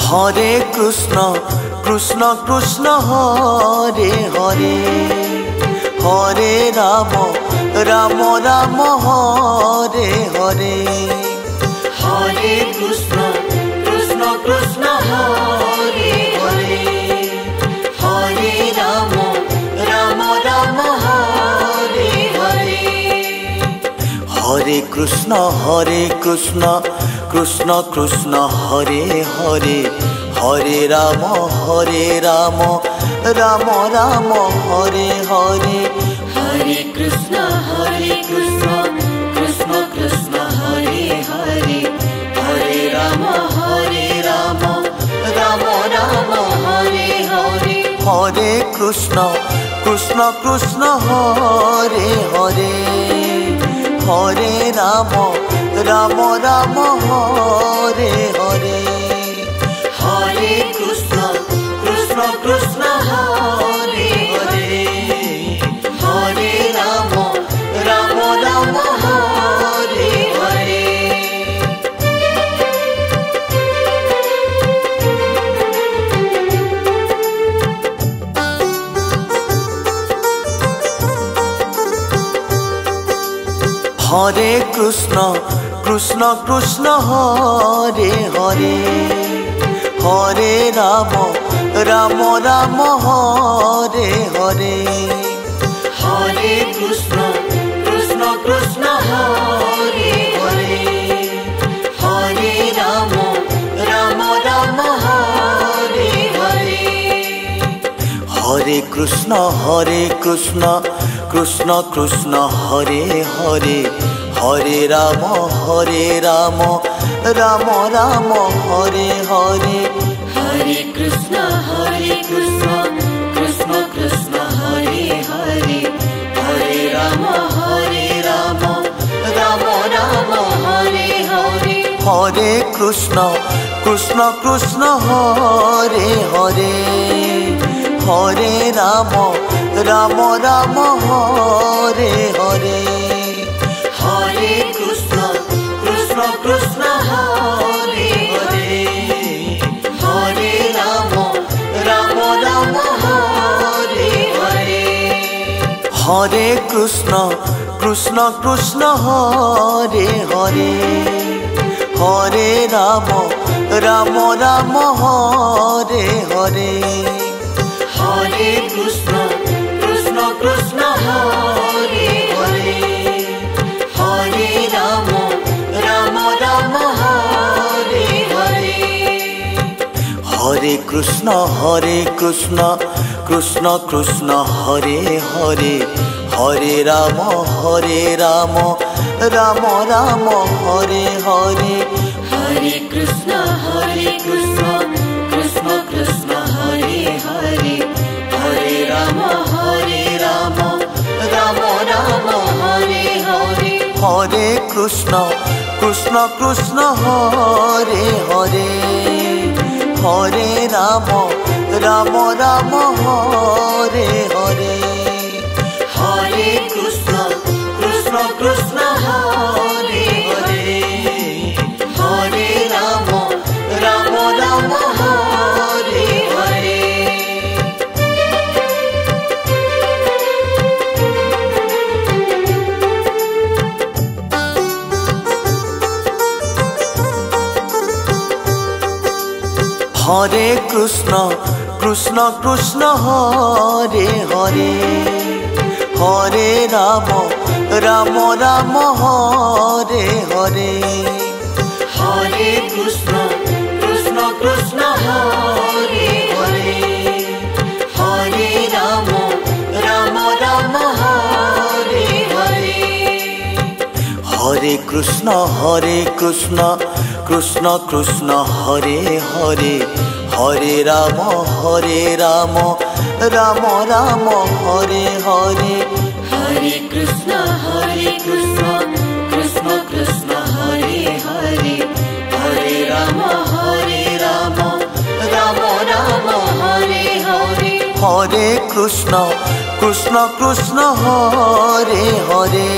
Hare Krishna Krishna Krishna Hare Hare, Hare Ram Ram Ram Hare Hare. Hare Krishna Krishna Krishna Hare Hare, Hare Ram Ram Ram Hare Hare. Hare Krishna Krishna Krishna Hare Hare, Hare Ram Ram Ram Hare Hare. Hare Krishna Krishna Krishna Hare Hare, Hare Ram Ram Ram Hare Hare. Hare Krishna Krishna Hare Hare, Hare Ram Ram Hare Hare. Hare Krishna Krishna Hare Hare, Hare Ram Ram Hare Hare. Hare Krishna Krishna Hare Hare, Hare Ram Ram Hare Hare. Hare Krishna Krishna Hare Hare, Hare Ram Ram Hare Hare. Hare Krishna Krishna Hare Hare, Hare Ram Ram Hare Hare. Hare Krishna Krishna Krishna Hare Hare, Hare Ram Ram Hare Hare. Hare Krishna Krishna Hare Hare, Hare Ram Ram Hare Hare. Hare Krishna Krishna Hare Hare, Hare Ram Ram Hare Hare. Hare Krishna Krishna Hare Hare, Hare Ram Ram Hare Hare. Hare Krishna Krishna Hare Hare, Hare Ram Ram Hare Hare. Hare Krishna Krishna Hare Hare, Hare Ram Ram Hare Hare. Hare Krishna Krishna Krishna Hare Hare, Hare Ram Ram Hare Hare. Hare Krishna Krishna Hare Hare, Hare Ram Ram Hare Hare. Hare Krishna Krishna Hare Hare, Hare Ram Ram Hare Hare. Hare Krishna Krishna Hare Hare, Hare Ram Ram Hare Hare. Hare Krishna Krishna Hare Hare, Hare Ram Ram Hare Hare. Hare Krishna Krishna Hare Hare, Hare Ram Ram Hare Hare. Krishna Krishna Krishna Hare Hare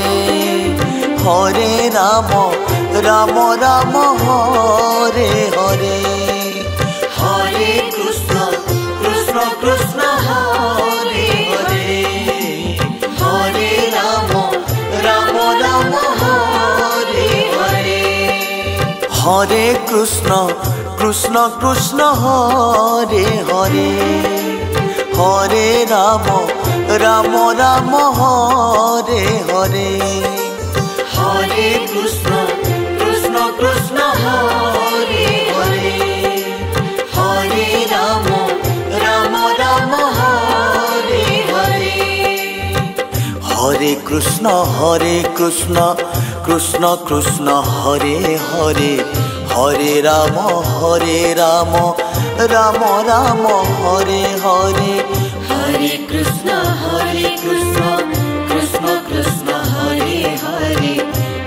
Hare Ram Ram Ram Hare Hare Hare Krishna Krishna Krishna Hare Hare Hare Ram Ram Ram Hare Hare Hare Krishna Krishna Krishna Hare Hare Hare Ram Ram Ram Hare Hare Hare Krishna Krishna Krishna Hare Hare Hare Ram Ram Ram Hare Hare Hare Krishna Krishna Krishna Hare Hare Hare Ram Ram Ram Hare Hare Hare Krishna Krishna Krishna Hare Hare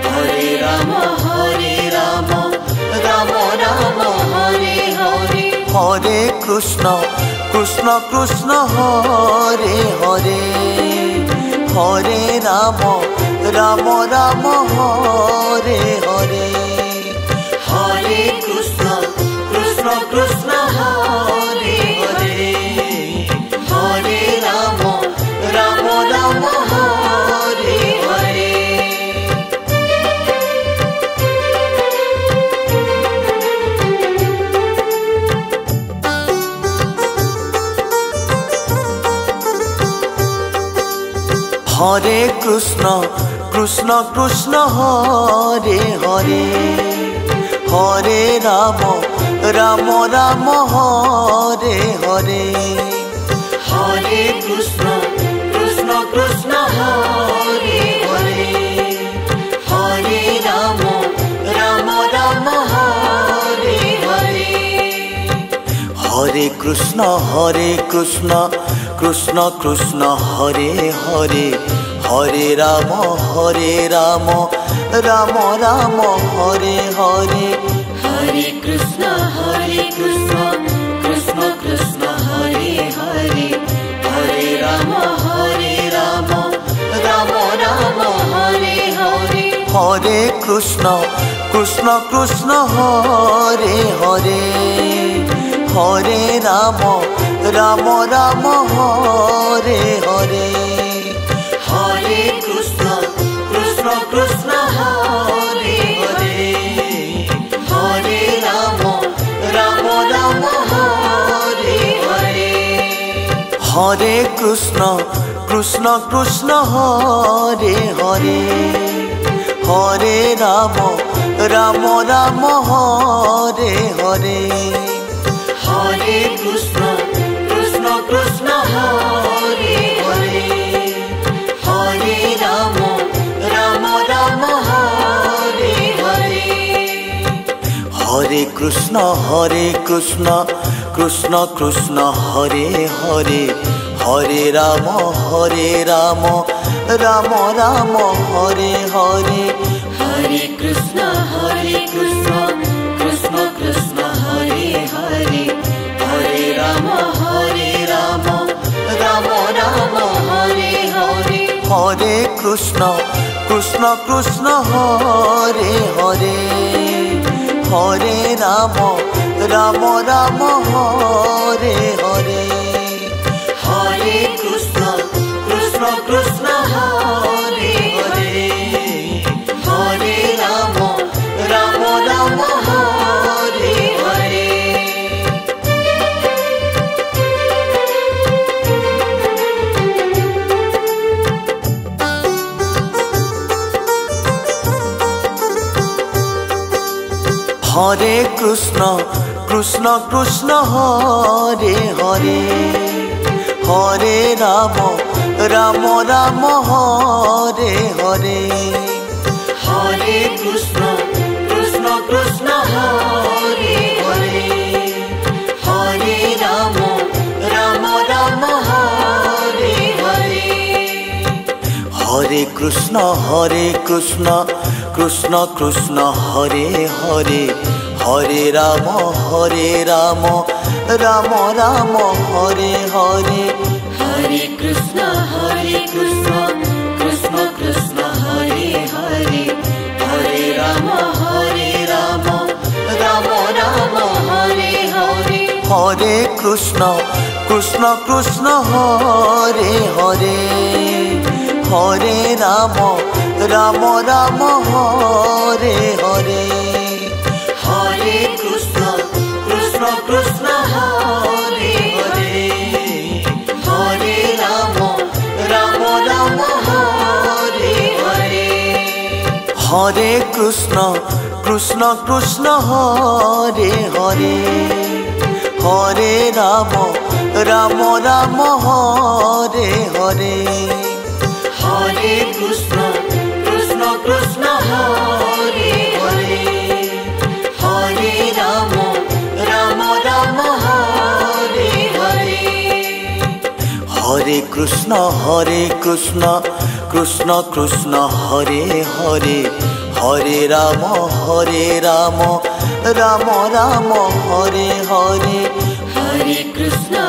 Hare Ram Ram Ram Ram Hare Hare Hare Krishna Krishna Krishna Hare Hare Hare Ram Ram Ram Hare Hare Hare Krishna Krishna Krishna Hare Hare Hare Ram Ram Ram Hare Hare Hare Krishna Krishna Krishna Hare Hare Hare Ram Ram Ram Hare Hare Hare Krishna Krishna Krishna Hare Hare Hare Ram Ram Ram Hare Hare Hare Krishna Krishna Krishna Hare Hare Hare Ram Ram Ram Hare Hare Hare Krishna Krishna Krishna Hare Hare Hare Ram Ram Ram Ram Hare Hare Hare Krishna Krishna Krishna Hare Hare Hare Ram Ram Ram Hare Hare Hare Krishna Krishna Krishna Hare Hare Hare Ram Ram Ram Hare Hare Hare Krishna Krishna Krishna Hare Hare Hare Ram Ram Ram Hare Hare Hare Krishna Krishna Krishna Hare Hare Hare Ram Ram Ram Hare Hare Hare Krishna Krishna Krishna Hare Hare Hare Ram Ram Ram Hare Hare Hare Krishna Krishna Krishna Hare Hare Hare Ram Ram Ram Hare Hare Hare Krishna Krishna Krishna Hare Hare Hare Ram Ram Ram Hare Hare Hare Krishna Krishna Krishna Hare Hare Hare Ram Ram Ram Hare Hare Hare Krishna Krishna Krishna Hare Hare Hare Ram Ram Ram Hare Hare Hare Krishna Krishna Krishna Hare Hare Hare Ram Ram Ram Hare Hare Hare Krishna Krishna Krishna Hare Hare Hare Ram Ram Ram Ram Hare Hare Hare Hare Krishna, Krishna Krishna, Hare Hare, Hare Rama, Rama Rama, Hare Hare. Hare Krishna, Krishna Krishna, Hare Hare, Hare Rama, Rama Rama, Hare Hare. Hare Krishna, Krishna Krishna, Hare Hare, Hare Rama, Rama Rama, Hare Hare. Hare Krishna, Krishna Krishna, Hare Hare, Hare Rama, Rama Rama, Hare Hare. Hare Krishna, Krishna Krishna, Hare Hare, Hare Rama, Rama Rama, Hare Hare. Hare Krishna, Krishna Krishna, Hare Hare, Hare Rama, Rama Rama, Hare Hare. Hare Krishna,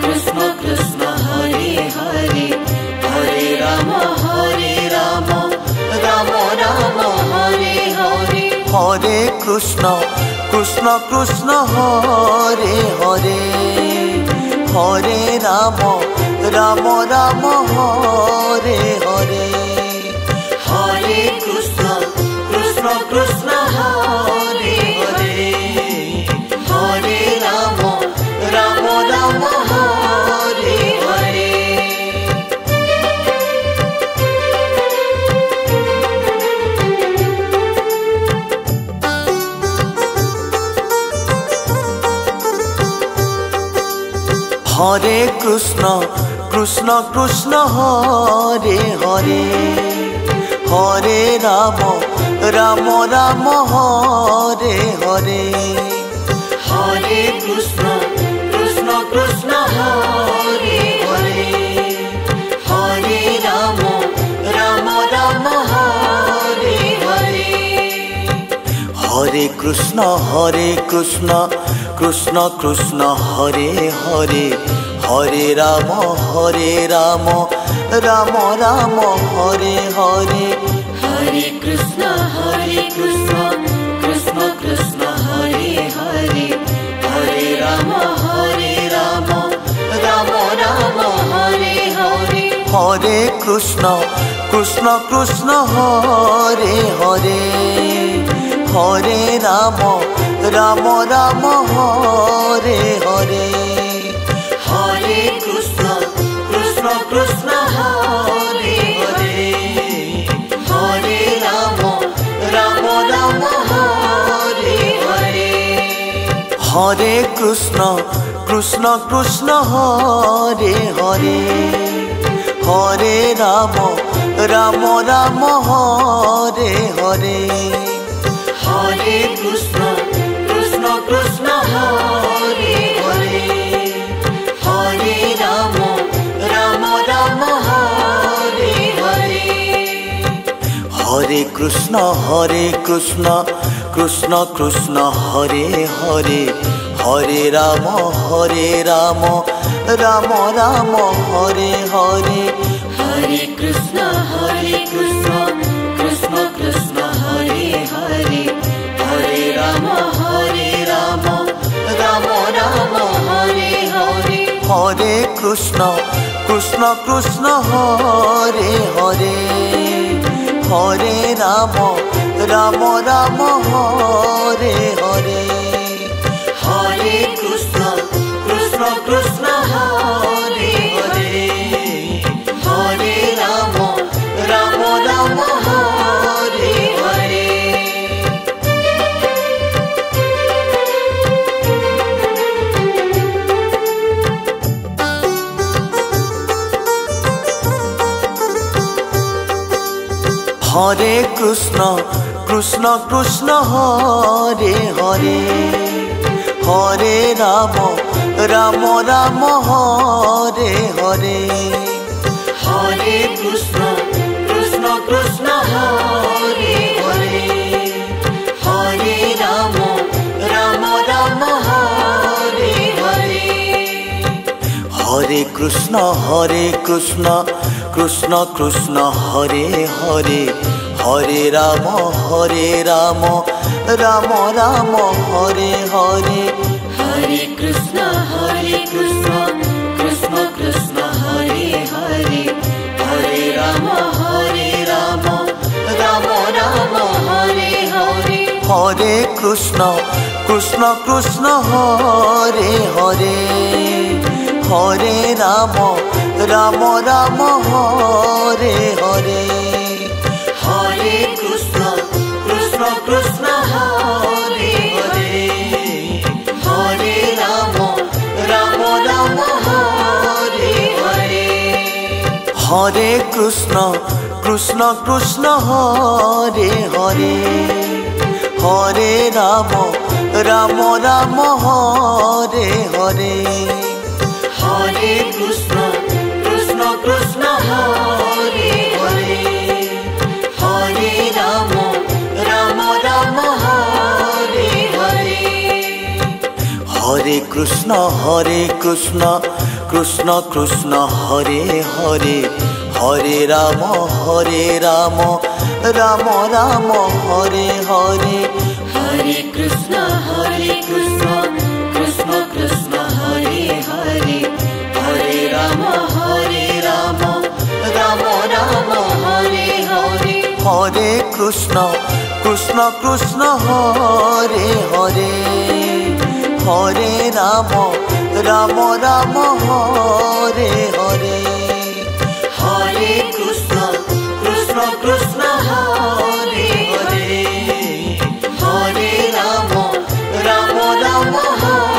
Krishna Krishna, Hare Hare, Hare Rama, Rama Rama, Hare Hare. Hare Krishna, Krishna Krishna, Hare Hare, Hare Rama, Rama Rama, Hare Hare. Hare Krishna, Krishna Krishna, Hare Hare, Hare Rama, Rama Rama, Hare Hare. Hare Krishna, Krishna Krishna, Hare Hare, Hare Rama, Rama Rama, Hare Hare. Hare Krishna, Krishna Krishna, Hare Hare, Hare Rama, Rama Rama, Hare Hare. Hare Krishna, Krishna Krishna, Hare Hare, Hare Rama, Rama Rama, Hare Hare. Hare Krishna, Krishna Krishna, Hare Hare, Hare Rama, Rama Rama, Hare Hare. Hare Krishna, Krishna Krishna, Hare Hare, Hare Rama, Rama Rama, Hare Hare. Hare Krishna, Krishna Krishna, Hare Hare, Hare Rama, Rama Rama, Hare Hare. Hare Krishna, Krishna Krishna, Hare Hare, Hare Rama, Rama Rama, Hare Hare. Hare Krishna, Krishna Krishna, Hare Hare, Hare Rama, Rama Rama, Hare Hare. Hare Krishna, Krishna Krishna, Hare Hare, Hare Rama, Rama Rama, Hare Hare. Hare Krishna, Krishna Krishna, Hare Hare, Hare Rama, Rama Rama, Hare Hare. Hare Krishna, Krishna Krishna, Hare Hare, Hare Rama, Rama Rama, Hare Hare. Hare Krishna, Krishna Krishna, Hare Hare, Hare Rama, Rama Rama, Hare Hare. Hare Krishna, Krishna Krishna, Hare Hare, Hare Rama, Rama Rama, Hare Hare. Hare Krishna, Krishna Krishna, Hare Hare, Hare Rama, Rama Rama, Hare Hare. Hare Krishna Krishna Krishna Hare Hare Hare Ram Ram Ram Hare Hare Hare Krishna Krishna Krishna Hare Hare Hare Ram Ram Ram Hare Hare Hare Krishna Krishna Krishna Hare Hare Hare Ram Ram Hare Hare Hare Krishna Krishna Hare Hare Hare Ram Ram Hare Hare Hare Krishna Krishna Hare Hare Hare Ram Ram Hare Hare Hare Krishna Krishna Hare Hare Hare Ram Ram Hare Hare Hare Krishna Krishna Krishna Hare Hare Hare Ram Ram Hare Hare Hare Krishna Krishna Krishna Hare Hare Hare Ram Ram Hare Hare Hare Krishna Krishna Hare Hare Hare Ram Ram Hare Hare Hare Krishna Krishna Hare Hare Hare Ram Ram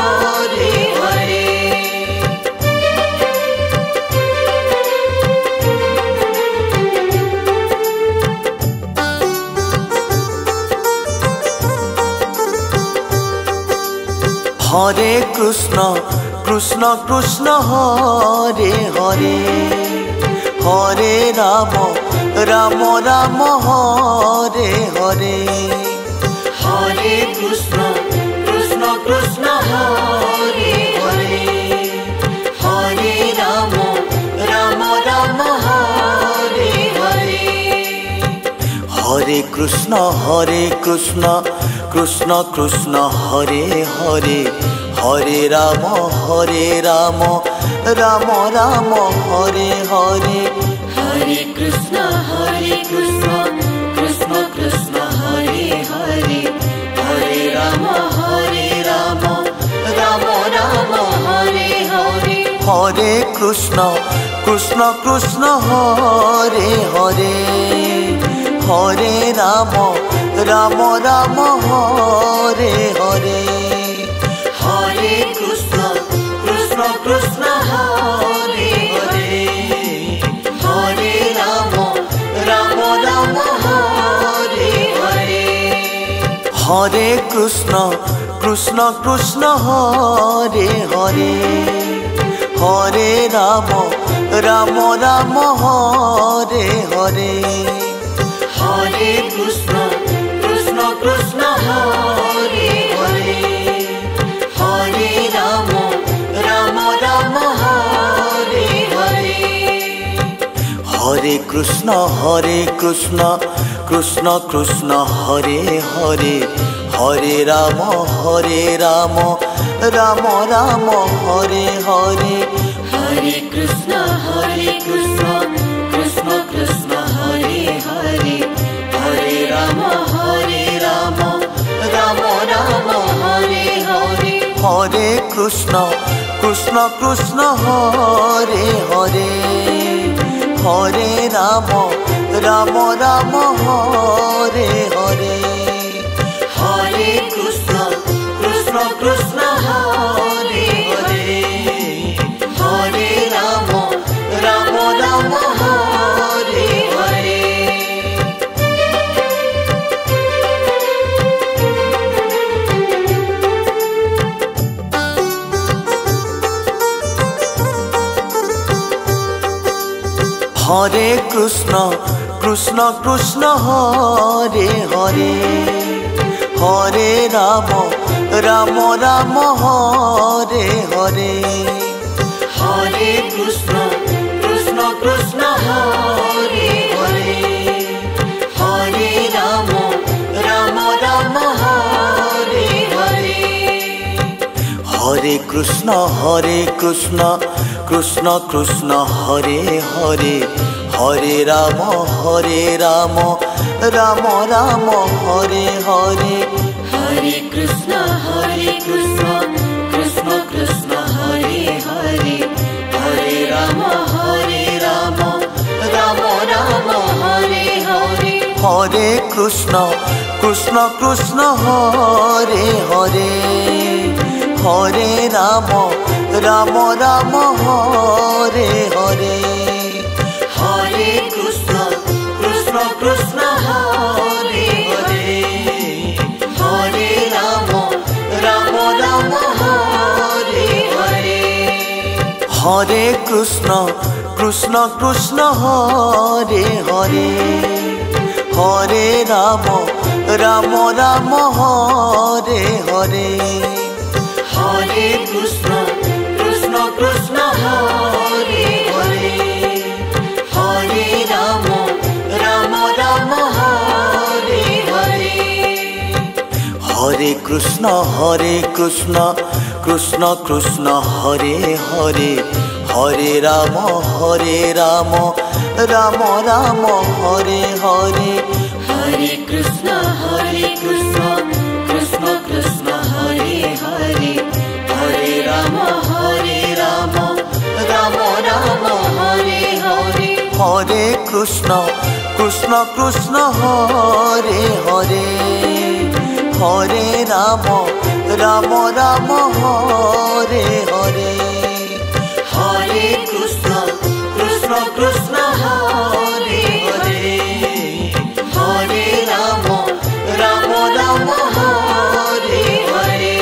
Hare Hare Hare Krishna Krishna Hare Hare Hare Ram Ram Hare Hare Hare Krishna Krishna Hare Hare Hare Ram Ram Hare Hare Hare Krishna Krishna Hare Hare Hare Ram Ram Hare Hare Hare Krishna Krishna Hare Hare Hare Ram Ram Hare Hare Hare Krishna Krishna Hare Hare Hare Ram Ram Hare Hare Hare Krishna Krishna Hare Hare Hare Ram Ram Hare Hare Hare Krishna Krishna Hare Hare Hare Ram Ram Hare Hare Hare Krishna Krishna Hare Hare Hare Ram Ram Hare Hare Hare Krishna Krishna Hare Hare Hare Ram Ram Hare Hare Hare Krishna Krishna Hare Hare Hare Ram Ram Hare Hare Hare Krishna Krishna Hare Hare Hare Ram Ram Hare Hare Hare Krishna Krishna Hare Hare Hare Ram Ram Hare Hare Hare Krishna Krishna Hare Hare Hare Ram Ram Hare Hare Hare Krishna Krishna Krishna Hare Hare Hare Ram Ram Ram Hare Hare Hare Krishna Krishna Krishna Hare Hare Hare Ram Ram Ram Hare Hare Hare Krishna Krishna Krishna Hare Hare Hare Ram Ram Ram Hare Hare Hare Krishna Krishna Hare Hare Hare Ram Ram Hare Hare Hare Krishna Krishna Hare Hare Hare Ram Ram Hare Hare Hare Krishna Krishna Hare Hare Hare Ram Ram Hare Hare Hare Krishna Krishna Hare Hare Hare Ram Ram Hare Hare Hare Krishna Krishna Hare Hare Hare Ram Ram Hare Hare Hare Krishna Krishna Hare Hare Hare Ram Ram Hare Hare Hare Krishna Krishna Hare Hare Hare Ram Ram Hare Hare Hare Krishna Krishna Hare Hare Hare Ram Ram Hare Hare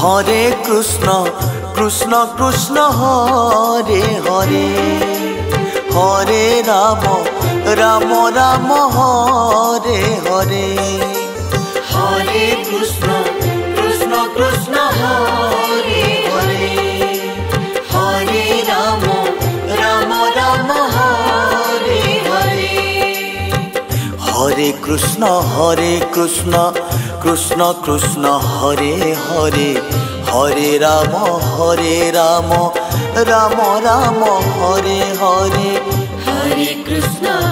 Hare Krishna Krishna Hare Hare Hare Ram Ram Hare Hare Hare Krishna Krishna Hare Hare Hare Ram Ram Hare Hare Hare Krishna Krishna Hare Hare Hare Ram Ram Hare Hare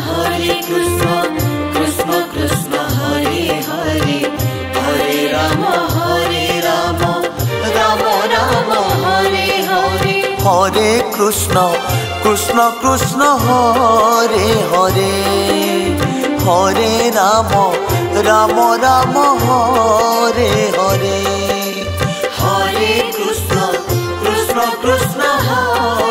Hare Krishna Krishna Hare Hare Hare Ram Ram Hare Hare Hare Krishna Krishna Hare Hare Hare Ram Ram Hare Hare Hare Krishna Krishna Hare